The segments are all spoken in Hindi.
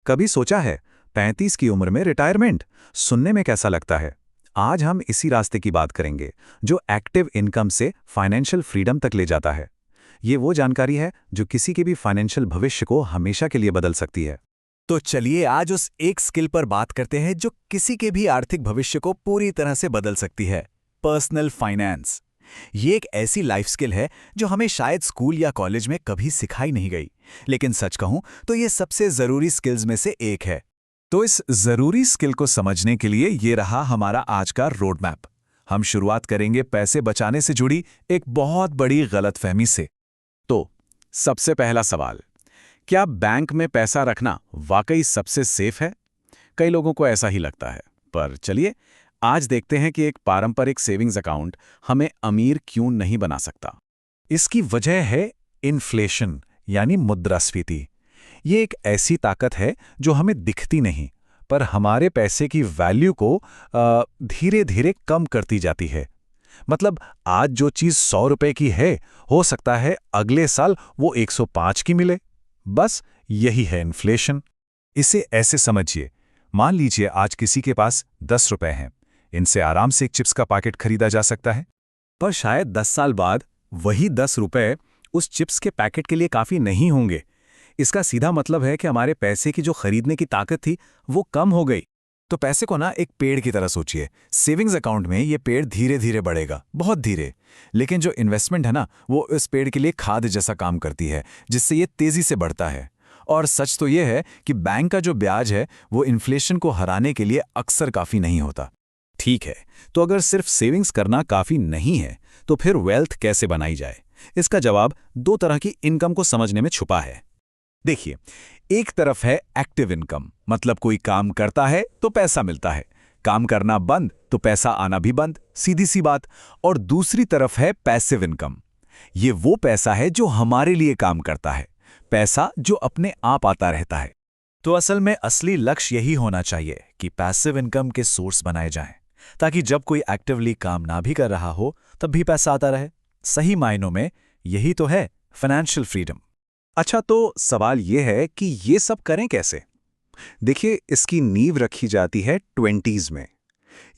कभी सोचा है 35 की उम्र में रिटायरमेंट सुनने में कैसा लगता है? आज हम इसी रास्ते की बात करेंगे जो एक्टिव इनकम से फाइनेंशियल फ्रीडम तक ले जाता है। ये वो जानकारी है जो किसी के भी फाइनेंशियल भविष्य को हमेशा के लिए बदल सकती है। तो चलिए आज उस एक स्किल पर बात करते हैं जो किसी के भी आर्थिक भविष्य को पूरी तरह से बदल सकती है। Personal finance. ये एक ऐसी लाइफ स्किल है जो हमें शायद स्कूल या कॉलेज में कभी सिखाई नहीं गई, लेकिन सच कहूं तो ये सबसे जरूरी स्किल्स में से एक है। तो इस जरूरी स्किल को समझने के लिए ये रहा हमारा आज का रोड मैप। हम शुरुआत करेंगे पैसे बचाने से जुड़ी एक बहुत बड़ी गलतफहमी से। तो सबसे पहला सवाल, क्या बैंक में पैसा रखना वाकई सबसे सेफ है? कई लोगों को ऐसा ही लगता है, पर चलिए आज देखते हैं कि एक पारंपरिक सेविंग्स अकाउंट हमें अमीर क्यों नहीं बना सकता। इसकी वजह है इन्फ्लेशन यानी मुद्रास्फीति। ये एक ऐसी ताकत है जो हमें दिखती नहीं, पर हमारे पैसे की वैल्यू को धीरे धीरे कम करती जाती है। मतलब आज जो चीज़ 100 रुपए की है, हो सकता है अगले साल वो 105 की मिले। बस यही है इन्फ्लेशन। इसे ऐसे समझिए, मान लीजिए आज किसी के पास 10 रुपए हैं। इनसे आराम से एक चिप्स का पैकेट खरीदा जा सकता है, पर शायद 10 साल बाद वही 10 रुपए उस चिप्स के पैकेट के लिए काफी नहीं होंगे। इसका सीधा मतलब है कि हमारे पैसे की जो खरीदने की ताकत थी वो कम हो गई। तो पैसे को ना एक पेड़ की तरह सोचिए। सेविंग्स अकाउंट में ये पेड़ धीरे धीरे बढ़ेगा, बहुत धीरे। लेकिन जो इन्वेस्टमेंट है ना, वो इस पेड़ के लिए खाद जैसा काम करती है, जिससे ये तेजी से बढ़ता है। और सच तो ये है कि बैंक का जो ब्याज है वो इन्फ्लेशन को हराने के लिए अक्सर काफी नहीं होता। ठीक है, तो अगर सिर्फ सेविंग्स करना काफी नहीं है, तो फिर वेल्थ कैसे बनाई जाए? इसका जवाब दो तरह की इनकम को समझने में छुपा है। देखिए, एक तरफ है एक्टिव इनकम, मतलब कोई काम करता है तो पैसा मिलता है, काम करना बंद तो पैसा आना भी बंद, सीधी सी बात। और दूसरी तरफ है पैसिव इनकम। ये वो पैसा है जो हमारे लिए काम करता है, पैसा जो अपने आप आता रहता है। तो असल में असली लक्ष्य यही होना चाहिए कि पैसिव इनकम के सोर्स बनाए जाएं, ताकि जब कोई एक्टिवली काम ना भी कर रहा हो तब भी पैसा आता रहे। सही मायनों में यही तो है फाइनेंशियल फ्रीडम। अच्छा, तो सवाल ये है कि ये सब करें कैसे? देखिए, इसकी नींव रखी जाती है 20s में।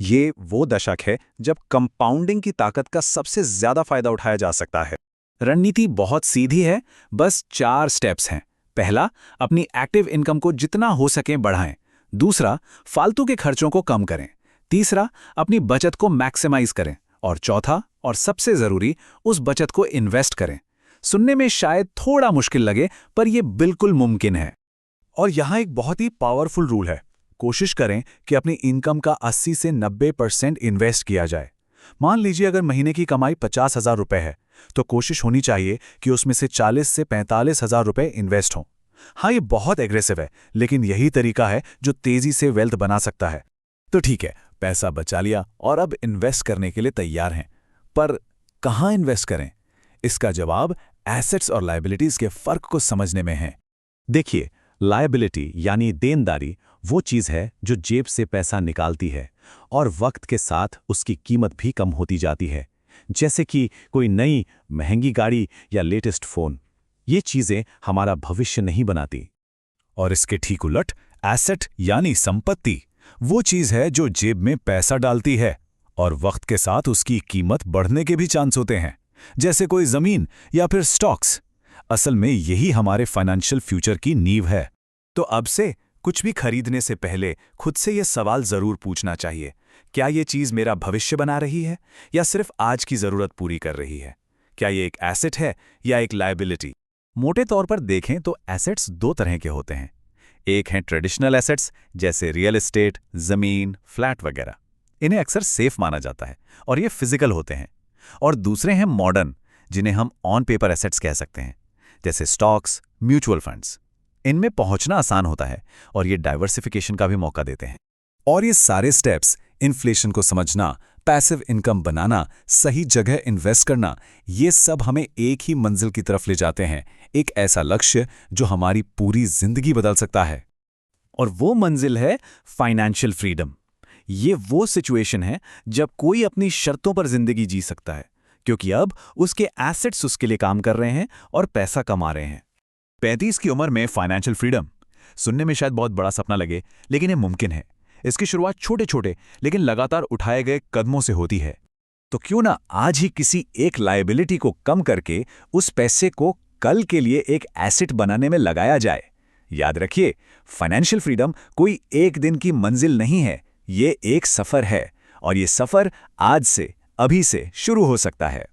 ये वो दशक है जब कंपाउंडिंग की ताकत का सबसे ज्यादा फायदा उठाया जा सकता है। रणनीति बहुत सीधी है, बस 4 स्टेप्स हैं। पहला, अपनी एक्टिव इनकम को जितना हो सके बढ़ाएं। दूसरा, फालतू के खर्चों को कम करें। तीसरा, अपनी बचत को मैक्सिमाइज करें। और चौथा और सबसे जरूरी, उस बचत को इन्वेस्ट करें। सुनने में शायद थोड़ा मुश्किल लगे, पर यह बिल्कुल मुमकिन है। और यहाँ एक बहुत ही पावरफुल रूल है। कोशिश करें कि अपनी इनकम का 80 से 90% इन्वेस्ट किया जाए। मान लीजिए अगर महीने की कमाई 50,000 रुपए है, तो कोशिश होनी चाहिए कि उसमें से 40 से 45,000 रुपए इन्वेस्ट हों। हाँ, ये बहुत एग्रेसिव है, लेकिन यही तरीका है जो तेजी से वेल्थ बना सकता है। तो ठीक है, पैसा बचा लिया और अब इन्वेस्ट करने के लिए तैयार हैं। पर कहाँ इन्वेस्ट करें? इसका जवाब एसेट्स और लायबिलिटीज के फर्क को समझने में है। देखिए, लायबिलिटी यानी देनदारी वो चीज़ है जो जेब से पैसा निकालती है और वक्त के साथ उसकी कीमत भी कम होती जाती है, जैसे कि कोई नई महंगी गाड़ी या लेटेस्ट फ़ोन। ये चीज़ें हमारा भविष्य नहीं बनाती। और इसके ठीक उलट, एसेट यानी संपत्ति वो चीज़ है जो जेब में पैसा डालती है और वक्त के साथ उसकी कीमत बढ़ने के भी चांस होते हैं, जैसे कोई ज़मीन या फिर स्टॉक्स। असल में यही हमारे फाइनेंशियल फ्यूचर की नींव है। तो अब से कुछ भी खरीदने से पहले खुद से ये सवाल जरूर पूछना चाहिए, क्या ये चीज़ मेरा भविष्य बना रही है या सिर्फ आज की ज़रूरत पूरी कर रही है? क्या ये एक एसेट है या एक लायबिलिटी? मोटे तौर पर देखें तो एसेट्स दो तरह के होते हैं। एक हैं ट्रेडिशनल एसेट्स, जैसे रियल एस्टेट, ज़मीन, फ्लैट वगैरह। इन्हें अक्सर सेफ माना जाता है और ये फिजिकल होते हैं। और दूसरे हैं मॉडर्न, जिन्हें हम ऑन पेपर एसेट्स कह सकते हैं, जैसे स्टॉक्स, म्यूचुअल फंड्स। इनमें पहुंचना आसान होता है और ये डाइवर्सिफिकेशन का भी मौका देते हैं। और ये सारे स्टेप्स, इन्फ्लेशन को समझना, पैसिव इनकम बनाना, सही जगह इन्वेस्ट करना, ये सब हमें एक ही मंजिल की तरफ ले जाते हैं, एक ऐसा लक्ष्य जो हमारी पूरी जिंदगी बदल सकता है। और वो मंजिल है फाइनेंशियल फ्रीडम। ये वो सिचुएशन है जब कोई अपनी शर्तों पर जिंदगी जी सकता है, क्योंकि अब उसके एसेट्स उसके लिए काम कर रहे हैं और पैसा कमा रहे हैं। 35 की उम्र में फाइनेंशियल फ्रीडम, सुनने में शायद बहुत बड़ा सपना लगे, लेकिन ये मुमकिन है। इसकी शुरुआत छोटे छोटे लेकिन लगातार उठाए गए कदमों से होती है। तो क्यों ना आज ही किसी एक लायबिलिटी को कम करके उस पैसे को कल के लिए एक एसेट बनाने में लगाया जाए। याद रखिए, फाइनेंशियल फ्रीडम कोई एक दिन की मंजिल नहीं है, ये एक सफर है, और ये सफर आज से, अभी से शुरू हो सकता है।